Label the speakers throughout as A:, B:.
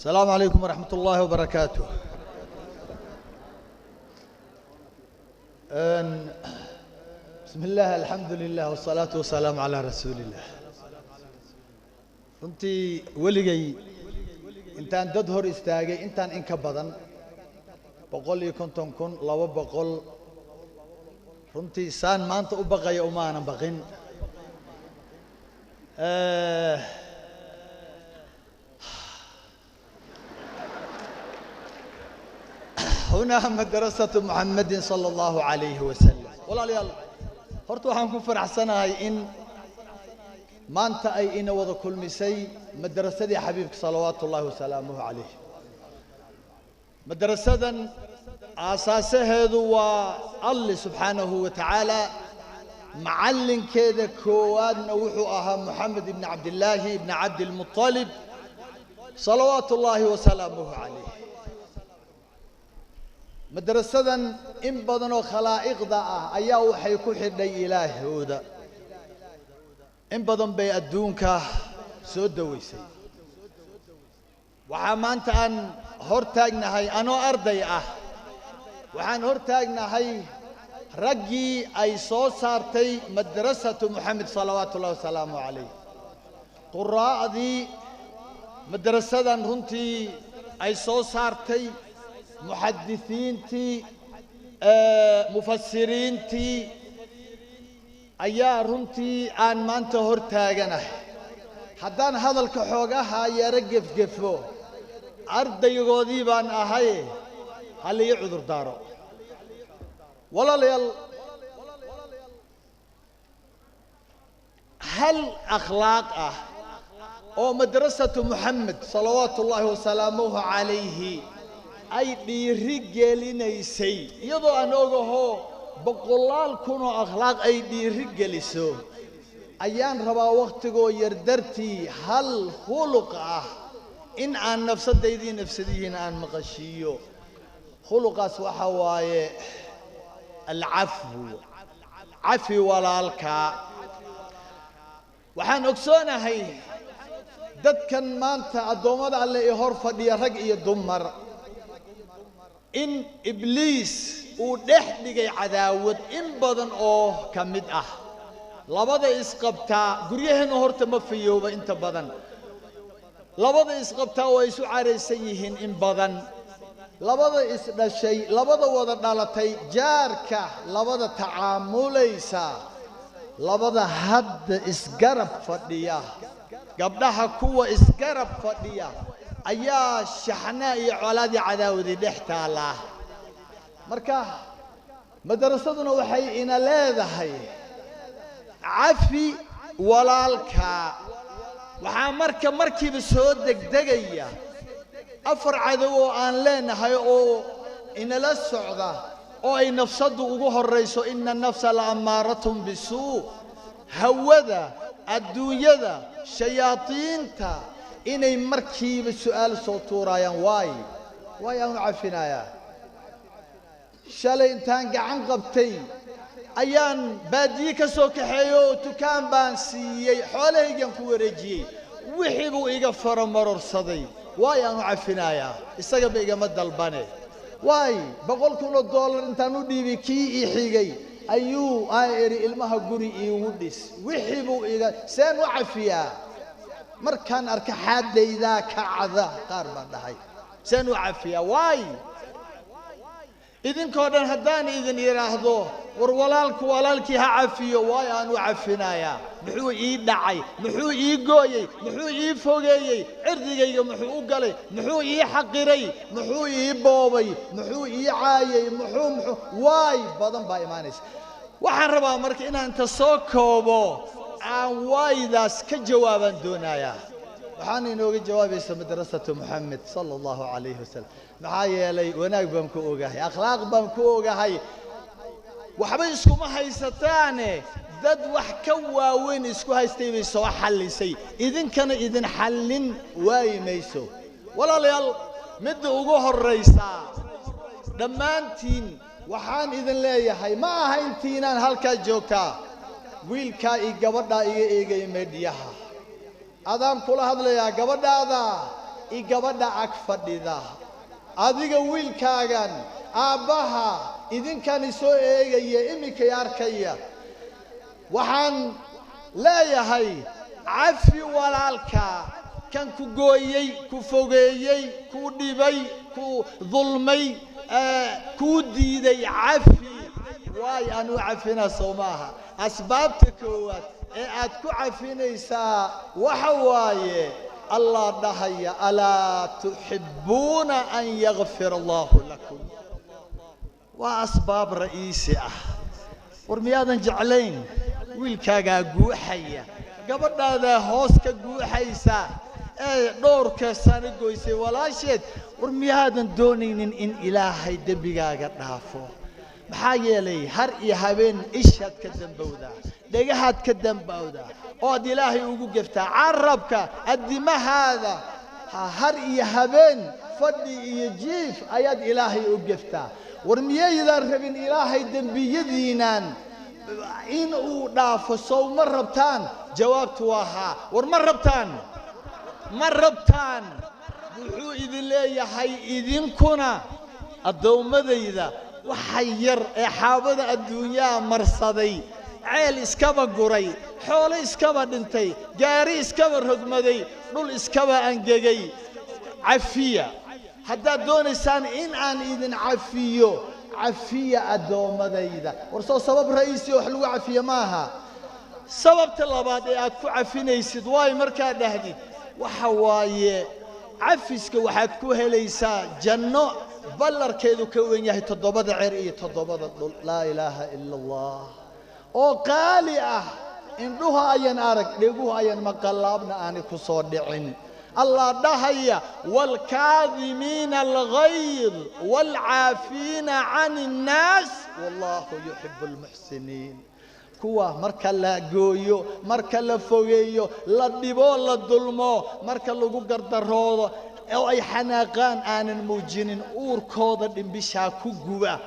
A: السلام عليكم ورحمة الله وبركاته. بسم الله الحمد لله والصلاة والسلام على رسول الله. runtii weligay intaan dad hor istaagay intaan in ka badan 150 kun 200 runtii saan maanta u baqayo uma aanan baqin. هنا مدرسة محمد صلى الله عليه وسلم. والله يلا horta waxaan ku faraxsanahay in maanta ay ina wada kulmisay madrasadii xabiibka salawaatullaahi wasalaamuhu calayh. madrasadan aasaasaheedu waa alle subxaanahu wa tacaala, macallinkeeda koowaadna wuxuu ahaa Muxamed ibn Cabdillaahi ibn Cabdilmuttalib salawaatullaahi wasalaamuhu calayh. madrasadan in badan oo khalaa'iqda ah ayaa waxay ku xidhay ilaahooda, in badan bay adduunka soo daweysay. waxaa maanta aan hor taagnahay anoo arday ah, waxaan hor taagnahay raggii ay soo saartay madrasatu Muxamed salawaatullaahi wasalaamu calayh. quraa'dii madrasadan runtii ay soo saartay, muxadisiintii, mufasiriintii ayaa runtii aan maanta hor taaganahay. haddaan hadalka xoogaha yara gefgefo, ardaygoodii baan ahay, hal ii cudur daaro. walaalayaal, hal akhlaaq ah oo madrasatu Muxamed salawaatullaahi wasalaamuhu calayhi ay dhiiri gelinaysay, iyadoo aan ogaho boqolaal kun oo akhlaaq ay dhiiri geliso, ayaan rabaa waqtigoo yar dartii hal khuluq ah in aan nafsadaydii nafsadihiina aan maqashiiyo. khuluqaas waxa waaye alcafwu, cafi walaalka. waxaan ogsoonahay dadkan maanta addoommada alle ee hor fadhiya, rag iyo dumar, in ibliis uu dhex dhigay cadaawad in badan oo ka mid ah. labada isqabtaa guryaheena horta ma fayooba inta badan, labada isqabtaa waa isu caraysan yihiin in badan, labada isdhashay, labada wada dhalatay, jaarka, labada tacaamulaysa, labada hadda isgarab fadhiya, gabdhaha kuwa isgarab fadhiya ayaa shaxnaa iyo colaadii cadaawadi dhex taala. marka madrasaduna waxay ina leedahay cafi walaalka. waxaa markiiba soo degdegaya afar cadow oo aan leenahay oo inala socda, oo ay nafsadu ugu horeyso, ina nafsa la amaaratun bisuu. hawada, adduunyada, shayaadiinta inay markiiba su'aal soo tuurayaan, waay aan u cafinayaa. shalay intaan gacan qabtay ayaan baadiye ka soo kaxeeyo oo dukaan baan siiyey, xoolahaygan ku wareejiyey, wixii buu iga faramarorsaday, waay aan u cafinayaa. isagaba igama dalbane, waay $100,000 intaan u dhiibay kii ii xigay ayuu aan eri ilmaha guri iigu dhis, wixii buu iga seen u cafiyaa. markaan arka xaadaydaa kacda, qaar baan dhahay seen u cafiyaa. waay idinkoo dhan haddaan idin yidhaahdo war walaalku walaalkii ha cafiyo, waay aan u cafinayaa. muxuu ii dhacay? muxuu ii gooyey? muxuu ii fogeeyey? cirdigayga muxuu u galay? muxuu ii xaqiray? muxuu ii boobay? muxuu ii caayay? muxuu waay badan baa imaanaysa. waxaan rabaa marka inaan ta soo koobo, aan waaydaas ka jawaabaan doonayaa. waxaan inooga jawaabaysa madrasatu Muxamed sala allahu calayhi wasalam. maxaa yeelay wanaag baan ku ogahay, akhlaaq baan ku ogahay. waxba iskuma haysataane, dad wax ka waaweyn isku haystay bay soo xallisay, idinkana idin xallin waayi mayso. walaalayaal, midda ugu horraysa dhammaantiin waxaan idin leeyahay, ma aha intiinaan halkaa joogtaa, wiilkaa iyo gabadhaa iga eegaya meedhiyaha. adaan kula hadlayaa, gabadhaada igabadha ag fadhida adiga wiilkaagan aabbaha idinkan soo eegaya imika arkaya waxaan leeyahay cafi walaalka kan ku gooyay ku fogeeyay ku dhibay ku dulmay ku diiday cafi waay aanu cafina Soomaha asbaabta koowaad ee aad ku cafinaysaa waxa waaye الله دهيا ألا تحبون أن يغفر الله لكم وأسباب رئيسية ورميادا جعلين ويلكاغا قوحيا قبل هذا هوسك قوحيسا دورك سانقويسي ولا شيء ورميادا دونين إن إلهي دبقاقا نافو maxaa lay har iyo habeen ishad ka dambowda dhagaxad ka dambowda oo ilaahay ugu gaftaa carabka addimahaada har iyo habeen fadhi iyo jiif ayaad ilaahay u gaftaa war miyaydan rabin ilaahay dambiyadiinan in uu dhaafo soo ma rabtaan jawaabtu waa ha war ma rabtaan wuxuu idin leeyahay idinkuna adoomadayda waxay yar ee xaabada adduunyaa marsaday ceel iskaba guray xoolo iskaba dhintay gaari iskaba rogmaday dhul iskaba angegay cafiya haddaad doonaysaan in aan idin cafiya adoomadayda war soo sabab ra'iisi wax lagu cafiyo maaha sababta labaad ee aad ku cafinaysid waay markaa dhahdid waxa waaye cafiska waxaad ku helaysaa janno ballarkeedu ka weyn yahay 7 ceer iyo 7 dhul laa ilaaha illa allah oo qaali ah indhuha ayan arag dheguhu ayan maqalaabna aan ku soo dhicin الله دهيا والكاظمين الغيظ والعافين عن الناس والله يحب المحسنين كوا مركا لا جويو مركا لا فويو لا ديبو لا دلمو مركا لوغو غردروودو او اي حناقان ان موجينين اوركودا دنبشا كغوبا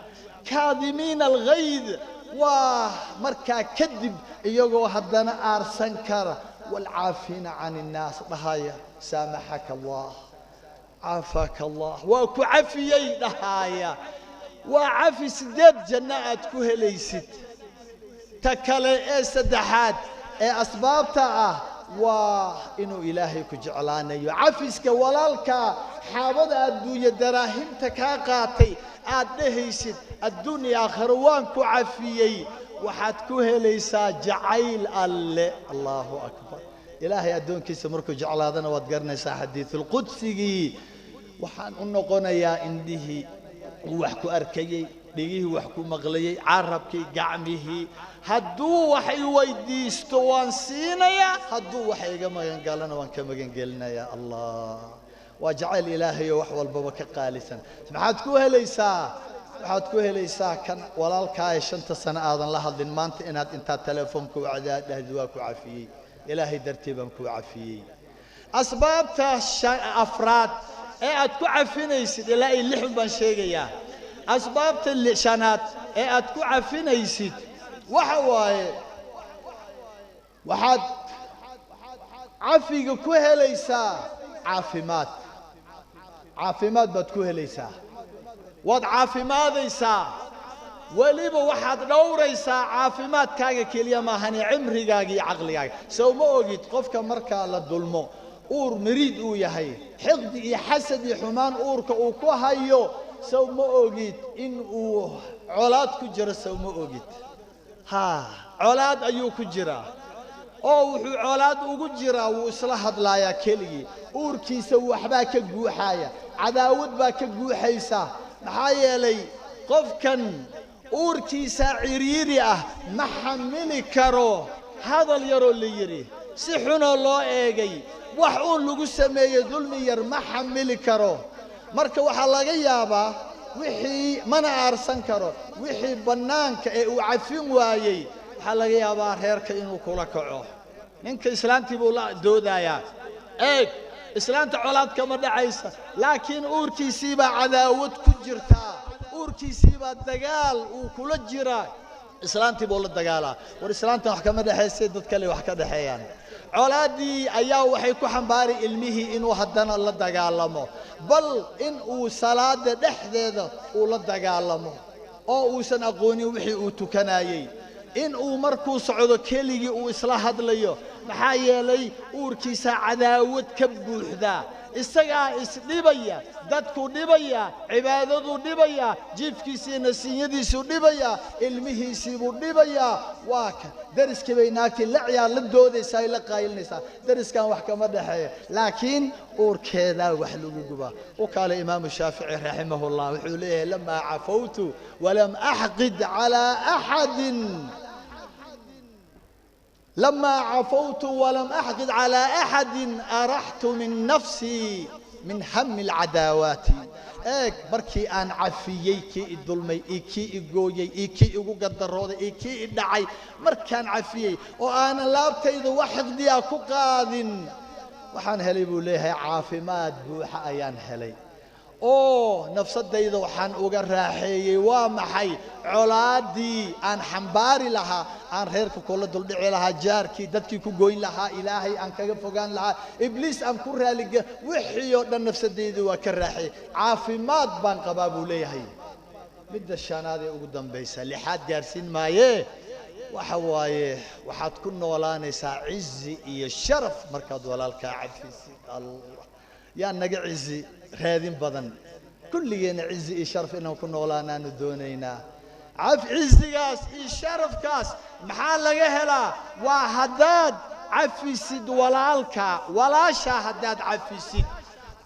A: كاظمين الغيظ ومركا كدب ايغو هدنا ارسن كرا والعافين عن الناس دهايا سامحك الله عافاك الله وكو عفيي دهايا وعفي سدد جنات كهليست تكلي سدحات اسبابتا وانه الهي كجعلاني عفسك ولالك حابد الدنيا دراهمتك قاتي ادهيست الدنيا اخروان كو عفيي waxaad ku helaysaa jacayl alle Allahu akbar ilaahay adoonkiisa markuu jeclaadana waad garanaysaa xadiithul qudsigii waxaan u noqonayaa indhihi wax ku arkayay dhigihii wax ku maqlayay carabkii gacmihii hadduu wax i weydiisto waan siinayaa hadduu wax iga magan galana waan ka magan gelinayaa allah waa jacayl ilaahay wax walba ka qaalisan maxaad ku helaysaa waxaad ku helaysaa kan walaalkaa 5 sano aadan la hadlin maanta inaad inta telefoonka u cadaadahdo waa ku cafiyay ilaahay dartiiban ku cafiyay asbaabta afraad ee aad ku cafinaysid ilaa 6 baan sheegayaa asbaabta shanaad ee aad ku cafinaysid waxa waaye waxaad cafiga ku helaysaa caafimaad baad ku helaysaa wad caafimaadaysaa waliba waxaad dhowraysaa caafimaadkaaga kaliya ma ahani cimrigaaga iyo caqligaaga soo ma ogid qofka marka la dulmo uur miriid uu yahay xiqdi iyo xasad iyo xumaan uurka uu ku hayo soo ma ogid in uu colaad ku jiro soo ma ogid colaad ayuu ku jiraa oo wuxuu colaad ugu jiraa wuu isla hadlayaa keligii uurkiisa waxba ka guuxaya cadaawad baa ka guuxaysa maxaa yeelay qofkan uurkiisa ciriiri ah ma xamili karo hadal yaroo la yiri si xun oo loo eegay wax uu lagu sameeyay dulmi yar ma xamili karo marka waxa laga yaabaa wixii mana aarsan karo wixii banaanka ee uu cafin waayay waxa laga yaabaa reerka inuu kula kaco ninka islaantii buu la doodayaa islaanta colaad kama dhacaysa laakiin uurkiisii baa cadaawad ku jirta uurkiisii baa dagaal uu kula jira islaantii buu la dagaalaa war islaanta wax kama dhaxaysay dad kale wax ka dhaxeeyaan colaadii ayaa waxay ku xambaari ilmihii inuu haddana la dagaalamo bal in uu salaada dhexdeeda uu la dagaalamo oo uusan aqoonin wixii uu tukanayay in uu markuu socdo keligii uu isla hadlayo maxaa yeelay uurkiisa cadaawad ka buuxda isagaa isdhibaya dadku dhibaya cibaadadu dhibaya jiifkiisa nasiiyadiisu dhibaya ilmihiisii buu dhibaya waa ka dariskii bay naagtii la ciyaar la doodaysaa la qaayilinaysaa dariskan wax kama dhaxeeyo laakiin uurkeeda wax lagu guba oo kale imaam shaafici rahimahullah wuxuu leeyahay lama cafawtu walam ahqid ala ahadin لما عفوت ولم أحقد على أحد أرحت من نفسي من هم العداوات إيك بركي أن عفيي كي الظلمي كي إجوي كي إجو قدر كي إدعي مركان عفيي وأنا لا بتيذ واحد دي أكو قاذن وحن هلي بوليها عافمات بوحة أيان هلي nafsadayda waxaan uga raaxeeyay waa maxay colaadii aan xambaari lahaa aan reerka kula duldhici lahaa jaarkii dadkii ku gooyn lahaa ilaahay aan kaga fogaan lahaa ibliis aan ku raaliga wixii oo dhan nafsadayda waa ka raaxay caafimaad baan qabaa buu leeyahay midda shanaad ee ugu dambaysa lixaad gaarsiin maaye waxa waaye waxaad ku noolaanaysaa cizi iyo sharaf markaad walaalka cafisid allah yaa naga cizi raadin badan kulligeena cizi iyo sharaf inaan ku noolaanaanu doonaynaa cizigaas iyo sharafkaas maxaa laga helaa waa haddaad cafisid walaalka walaasha haddaad cafisid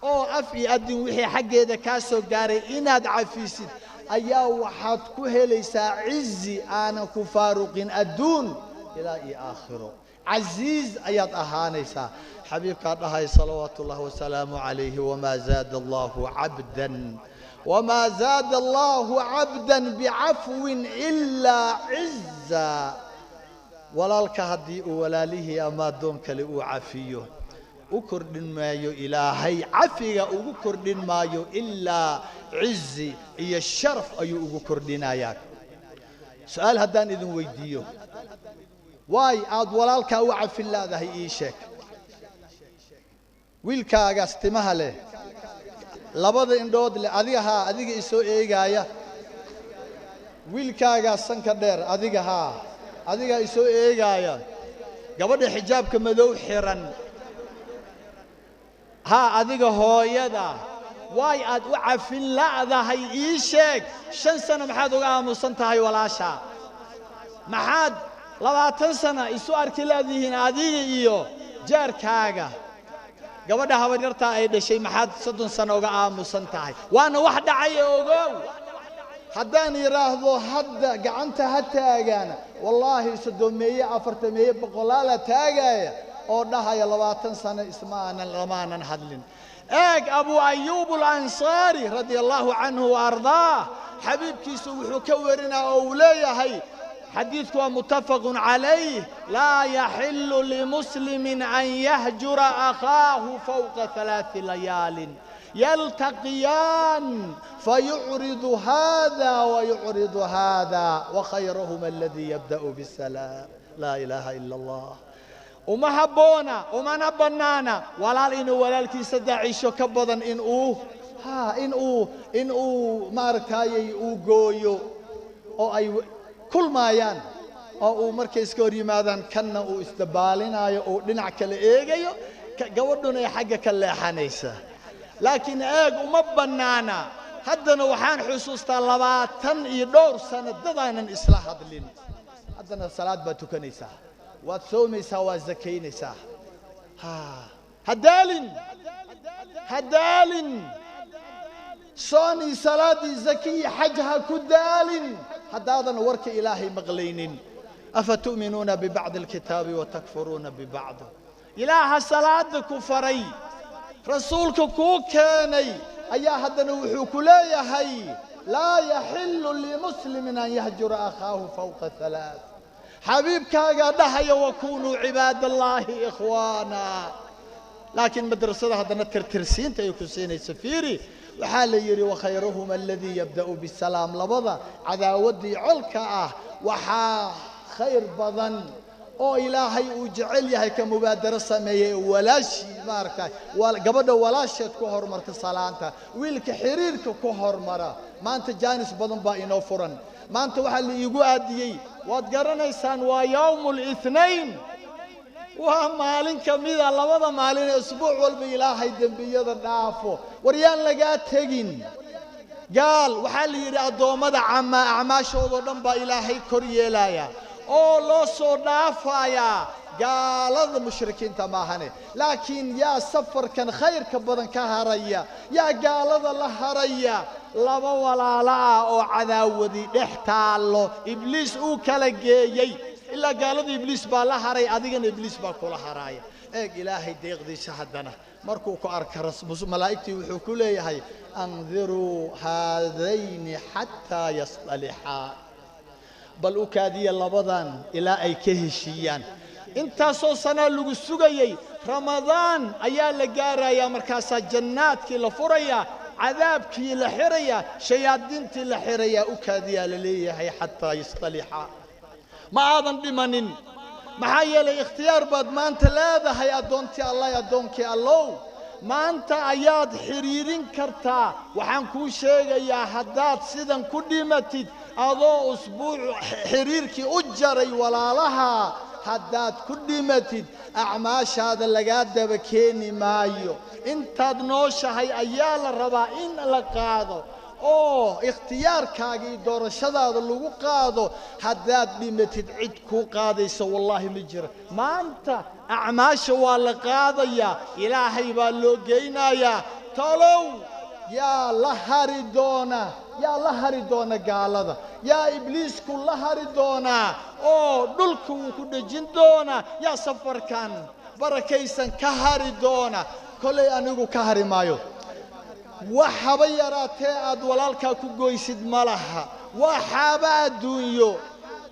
A: oo af iyo adin wixii xaggeeda kaa soo gaaray inaad cafisid ayaa waxaad ku helaysaa cizi aanan ku faaruqin adduun ilaa iyo aakhiro عزيز أياد أهانيسا حبيب كارنهاي صلوات الله وسلامه عليه وما زاد الله عبدا بعفو إلا عزا ولا الكهدي ولا له أما دونك لأو عفيه أكردن مايو إلهي عفية أكردن مايو إلا عزي إيا الشرف أيو أكردن آياك سؤال هدان إذن ويديو واي عاد ولالك وعف الله ذا إيشك ويلكا استمها له لبض إندود لأذيها أذيك إسو إيجايا ويلكا سنك دير أذيك إسو إيجايا قبل حجاب كمدو حيران ها أذيك هو يدا واي عاد وعف الله ذا إيشك شن سنة محاد وقام صنتها ولا شا محاد 20 سنة isu arki laadihiin adiga iyo jaarkaaga gabadha habaryarta ay dhashay maxaad 30 sano uga aamusan tahay waana wax dhacay ogow haddaan yiraahdo hadda gacanta ha taagana wallahi sadomeeye afartameeye boqolaal taagaya oo dhahaya 20 sano ismaanan lamaanan hadlin eeg abu ayyub al-ansari radiyallahu anhu wa ardaa xabiibkiisu wuxuu ka warinaa oo leeyahay حديثك متفق عليه لا يحل لمسلم أن يهجر أخاه فوق 3 ليال يلتقيان فيعرض هذا ويعرض هذا وخيرهما الذي يبدأ بالسلام لا إله إلا الله وما حبونا وما نبنانا ولا إنه ولا الكي سدعيشو كبضا إنه ماركاي وقويو أو أي كل ما يان أو مركز كوري ماذا كنا استبالنا أو لنع كل إيجيو جودنا حاجة كلا حنيسة لكن إيج وما بنانا هدنا وحان حسوس طلبات تن يدور سنة ضدنا إصلاح هذلين هدنا الصلاة بتكنيسة وتصومي سوا زكينيسة هدالين صاني صلاة زكية حجها كدالين هذا ورك إلهي مغلين أفتؤمنون ببعض الكتاب وتكفرون ببعض إله صلاة كفري رسولك كوكاني أيها هذا نوحوك لا هي لا يحل لمسلم أن يهجر أخاه فوق 3 حبيب كاغا وكونوا عباد الله إخوانا لكن مدرسة هذا نترترسين تيكسين سفيري وحال يري وخيرهما الذي يبدأ بالسلام لبضا عداودي علكا وحا خير بضن oo ilaahay uu jecel yahay ka mubaadaro sameeyay walaashi maarkay gabadha walaasheed ku hormarta salaanta wiilka xiriirka ku hormara maanta jaanis badan baa inoo furan maanta waxa la iigu aadiyay waad garanaysaan waa yawmul ithnain waa maalin kamida labada maalin ee usbuuc walba ilaahay dambiyada dhaafo waryaan laga tagin قال وحالي يري أدومدا عما أعماشودو دhan baa ilaahay kor yeelaya oo loo soo dhaafaya gaalada mushrikiinta maahane laakiin yaa safarkan khayrka badan ka haraya yaa gaalada la haraya laba walaala oo cadaawadi dhex taalo ibliis uu kala geeyay ilaa gaalada ibliis baa la haray adigana ibliis baa kula haraya eeg ilaahay deeqdiisa hadana markuu ku arka malaa'igtii wuxuu ku leeyahay anziruu haadayni xataa yastalixaa bal u kaadiya labadan ilaa ay ka heshiiyaan intaasoo sanaa lagu sugayay ramadaan ayaa la gaarayaa markaasaa jannaadkii la furayaa cadaabkii la xirayaa shayaadiintii la xirayaa u kaadiyaa la leeyahay xataa yastalixaa ma aadan dhimanin maxaa yeelay ikhtiyaar baad maanta leedahay addoontii allah addoonkii allow maanta ayaad xiriirin kartaa waxaan kuu sheegayaa haddaad sidan ku dhimatid adoo usbuuc xiriirkii u jaray walaalaha haddaad ku dhimatid acmaashaada lagaa daba keeni maayo intaad nooshahay ayaa la rabaa in la qaado oo ikhtiyaarkaaga iyo doorashadaada lagu qaado haddaad dhimatid cid ku qaadaysa wallahi ma jiro maanta acmaasha waa la qaadayaa ilaahay baa loo geynayaa talow yaa la hari doona gaalada yaa ibliisku la hari doonaa oo dhulka uu ku dhejin doonaa yaa safarkan barakaysan ka hari doona kolay anigu ka hari maayo waxaba yaraatee aad walaalkaa ku goysid ma laha waxaaba adduunyo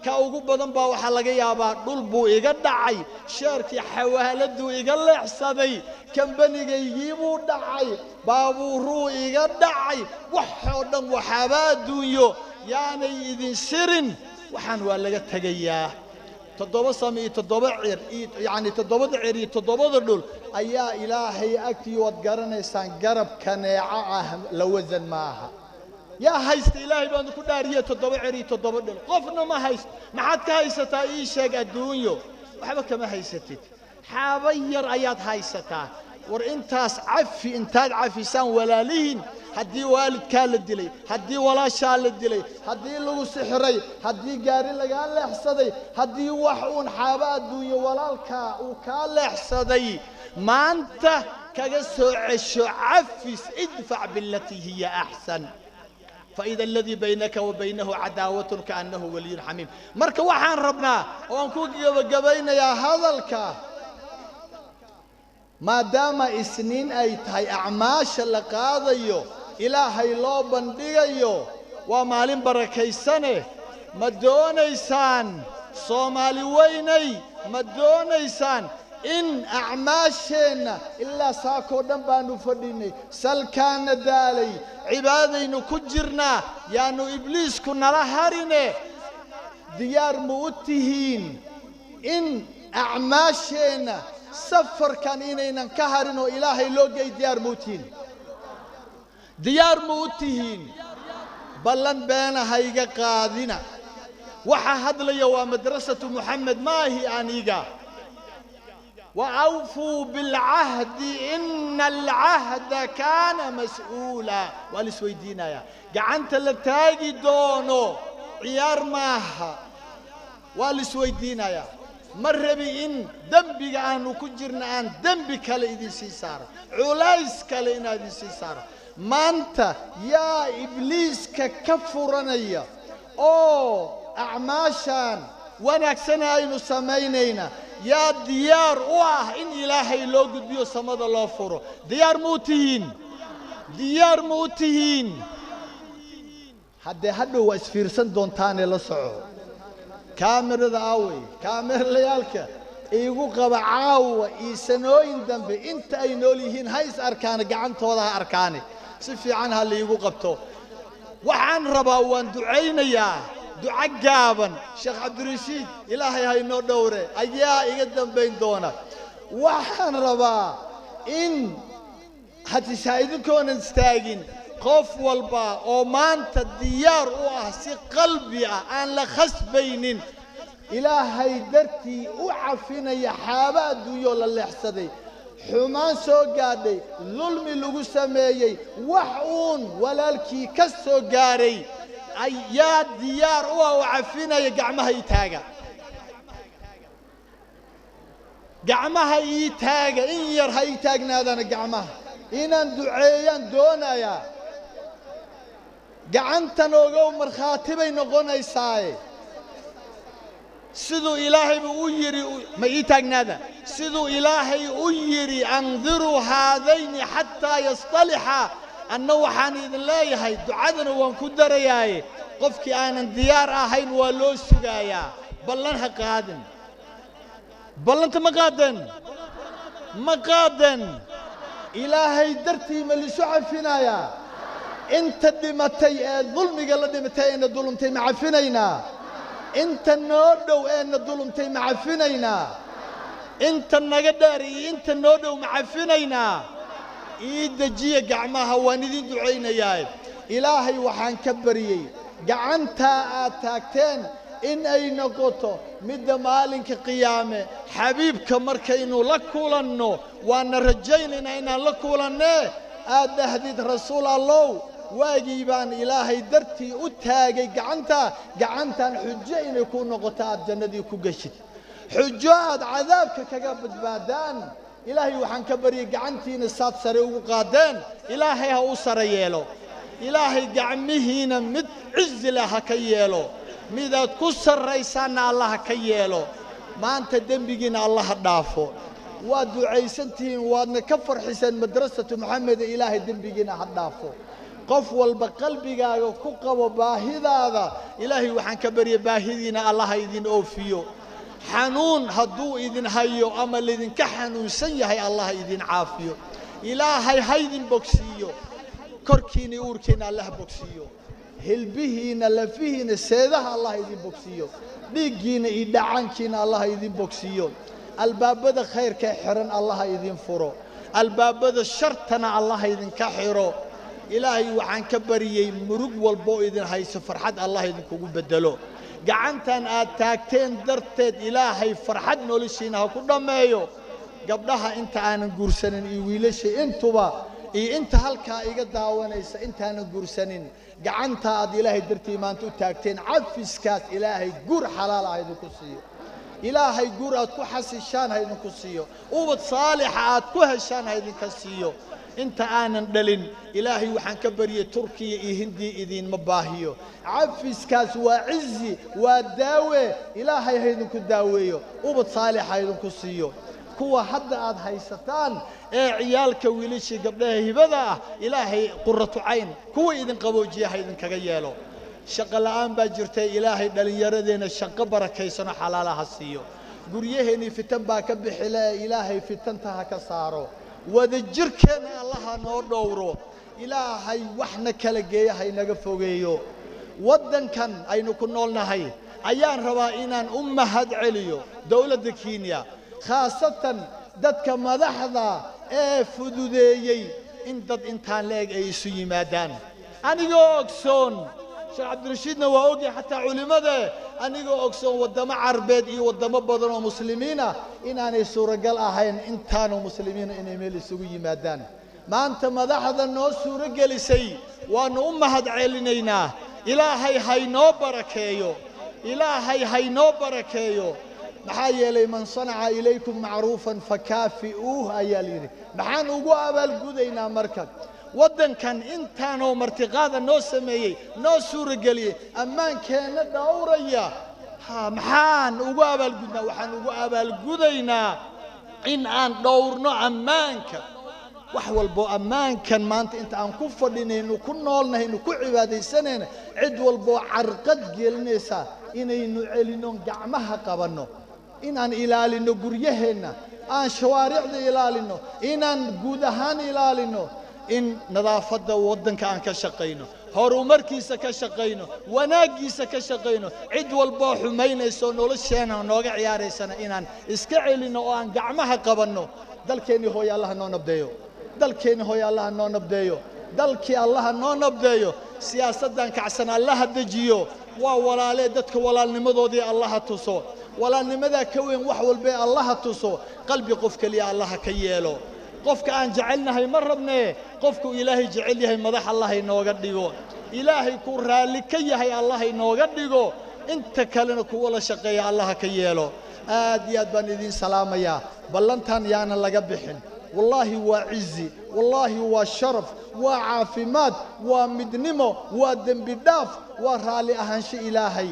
A: ka ugu badan baa waxaa laga yaabaa dhul buu iga dhacay sheerkii xawaaladuu iga leexsaday kambanigaygii buu dhacay baabuuruu iga dhacay waxoo dhan waxaaba adduunyo yaanay idin sirin waxaan waa laga tegayaa toddoba sami iyo toddoba cir yani toddobada cir iyo toddobada dhul ayaa ilaahay agtii waad garanaysaan garab kaneeco ah la wasan maaha yaa haysta ilaahay baan ku dhaariyay toddoba cir iyo toddoba dhul qofna ma haysto maxaad ka haysataa ii sheeg adduunyo waxba kama haysatid xaaba yar ayaad haysataa war intaas cafi intaad cafisaan walaalihiin haddii waalidkaa la dilay haddii walaashaa la dilay haddii lagu sixray haddii gaari lagaa leexsaday haddii wax uun xaaba adduunyo walaalkaa uu kaa leexsaday maanta kaga soo cesho cafis idfac bilatii hiya axsan فإذا الذي بينك وبينه عداوة كأنه ولي حميم مرك وحان ربنا وانكوك قبينا يا هذا الكا ما دام سنين أي تهي أعماش لقاضيو إلهي لو بندقيو ومالين بركي سنة مدونيسان صومالي ويني مدونيسان إن أعماشنا إلا ساكو دنبانو فرديني سلكان دالي عبادينو كجرنا يانو إبليس كنا لهاريني ديار موتهين إن أعماشنا سفر كان إنينا كهرينو إلهي لوجي ديار موتين ديار موتهين بلن بينا هايقا قادنا وحا هدلي ومدرسة محمد ما هي آنيقا وأوفوا بالعهد إن العهد كان مسؤولا والسويدين يا قعنت لتاجي دونو عيار ماها والسويدين يا مر بإن دنبي أنو كجرنا أن دنبي كلا إذن سيسار علايس كلا إذن سيسار ما أنت يا إبليس ككفرنيا أو أعماشان ونكسنا أينو سمينينا يا ديار واه إن إلهي لو قد بيو سمد الله فرو ديار موتين حد هو اسفيرسن دون تاني لسعو كاميرا داوي كاميرا ليالك ايغو قبا عاوة ايسانوين دنبي انت اي نوليهين هايس اركاني قعنت وضها اركاني سفي عنها اللي ايغو قبتو وحان ربا وان دعينا يا دعاء جابن شيخ عبد الرشيد إلهي هاي نو دورة أيها يقدم بين دونا وحن ربا إن حتى شاهدكم نستاجين خوف والبا أو مانت الديار وأحسي قلبي أن لخس بينين إلهي درتي وعفنا يا حابة ديول اللي حسدي حمان سو قادي ظلمي لغو سميي وحون ولالكي كسو قاري أيا ديار وعفنا يا قعمها يتاقى قعمها يتاقى إن يرها يتاقنا هذا قعمها إن دعيان دونا يا قعنتا نوغو مرخاتبي نغونا يساي سيدو إلهي بأيري ما يتاقنا هذا سيدو إلهي أيري أنظروا هذين حتى يصطلحا أنه حان إذن الله يهي دعادنا وانكدر ياي قفك آنا ديار آهين والو سقايا بلنها قادن بلنت ما قادن إلهي درتي ملي سعفنا يا انت دمتي ظلمي قال دمتي ان ظلمتي معفنينا انت النودو ان ظلمتي معفنينا انت النقداري انت النودو معفنينا إيدجية قعمها واندين دعينا ياي إلهي وحان كبريي قعنتا آتاكتين إن أي نقطة مد مالك قيامة حبيبك مركينو لكولنو وانا رجينا إنا لكولنو هديد رسول الله واجيبان إلهي درتي أتاقي قعنتا حجين يكون نقطات جندي كوغشت حجات عذابك كقبض بادان إلهي وحن كبري قعنتين الساد سريو قادين إلهي هو سرييلو إلهي قعمهين مد عز لها كييلو ميدا كسر ريسانا الله كييلو ما أنت دنبقين الله دافو ودعيسنتين ونكفر حسن مدرسة محمد إلهي دنبقين هدافو قف والبقلبي كوكا وباهذا هذا إلهي وحن كبري باهذين الله يدين أوفيو حنون هدو إذن هيو أما إذن كحنون سيهي الله إذن عافيو إلهي هيدن بوكسيو كركيني أوركين الله بوكسيو هلبهين لفهين السيدة الله إذن بوكسيو ديقين إدعانكين الله إذن بوكسيو الباب بدا خير كحرن الله إذن فرو الباب بدا شرطنا الله إذن كحرو إلهي وعن كبريي مرق والبو إذن هايس فرحد الله إذن كوكو بدلو قعنتان آتاكتين درتد إلهي فرحد نولشينها كل مايو قبلها انت آنا قرسنين إيويلشي انتوبا انت هالكا إيقا داوانيسا انت آنا قرسنين قعنتا آد إلهي درتي مانتو تاكتين عفسكات إلهي قر حلال هايدو كسيو إلهي قر آدكو حسيشان هايدو كسيو وبت صالح آدكو هشان هايدو كسيو انت آنا دلين إلهي وحن كبرية تركيا هندي إذين مباهيو عفس كاس وعزي وداوي إلهي هيدن كداويو وبتصالح هيدن كسيو كوا حد آد هايستان عيالك ويليشي قبلها هبدا إلهي قرة عين كوا إذن قبوجيا هيدن كغيالو شق الآن باجرتي إلهي دلين يردين الشق بركيسنا حلالها السيو قريهني فتن باكب حلا إلهي فتنتها كسارو وذجر كان الله نور دورو إلهي وحنا كالجيه هاي نقفوجيو ودن كان أين كنولنا هاي أيان روائنا هاد عليو دولة كينيا خاصة دتك مدحضة فدودي إن دت إنتان لاج أي سوي مادان أنا أقصون شيخ عبد الرشيد نواوجي حتى علماء ده أنا أقصون ودم عربيد ودم بدر ومسلمين إن أنا سورة قال أهين إنتان ومسلمين إن ميل سوي مادان ما أنت مدحضة الناس سورة قال سي وأن هاد علينا إلهي هاي نو بركيو إلهي هاي نو بركيو محايا لي من صنع إليكم معروفا فكافئوه أياليني محان أقوى أبال قدينا مركب ودن كان إنتانو مرتقاذا نو سميي نو سورة قليه أمان كان دوريا محان أقوى أبال قدنا وحان أقوى أبال قدينا إن أن دورنا أمانك وحول بو أمان كان ما أنت عم كفر لنا إنه كنا لنا إنه كل عبادة سنين عدول بو عرقد جلنيسا إنه علينا جعمها قبرنا إن إلى لنا قريهنا شوارع إلى لنا إن جودهان إلى لنا إن نظافة ودن كان كشقينه هرومركيس كشقينه وناجيس كشقينه عد والبوح مين يسون ولشنا ونوقع عياري سنة إنان إسكعلنا وأن قعمها قبنه دلكيني هو يا الله نو نبديو دلكيني هو يا الله نو نبديو دلكي الله نو نبديو سياسة دان كعسن الله دجيو ولا لي دتك ولا نمضودي الله تصو ولا نمذا كوين وحول بي الله تصو قلبي قفك لي الله كيالو قفك أن جعلنا هاي مرة بنيه قفك إلهي جعلي هاي مدح الله ينوغ ديغو إلهي كورها لكي هاي الله ينوغ ديغو انت كلنك ولا شقي الله كيالو آديات بان سلام يا بلنتان يانا لقبحن والله هو عزي والله هو شرف وعافمات ومدنمو ودنبداف ورالي أهنش إلهي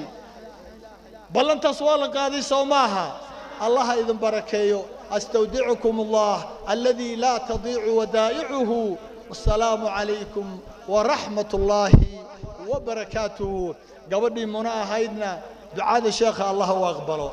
A: بلنت سؤال قاضي سوماها الله إذن بركيو أستودعكم الله الذي لا تضيع ودائعه والسلام عليكم ورحمة الله وبركاته قبل منا هيدنا دعاء الشيخ الله واقبله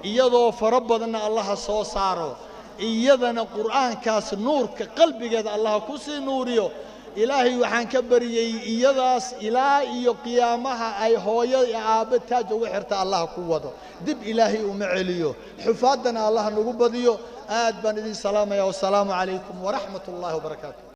A: إيضا فربنا الله سو صارو إيضا قرآن كاس نور كقلبي قد الله كسي نوريو إلهي وحان كبري إيضاس إلهي قيامها أي هوية عابدتاج وحرت الله قوته دب إلهي ومعليو حفادنا الله نقبضيو آد بان سلام يا والسلام عليكم ورحمة الله وبركاته.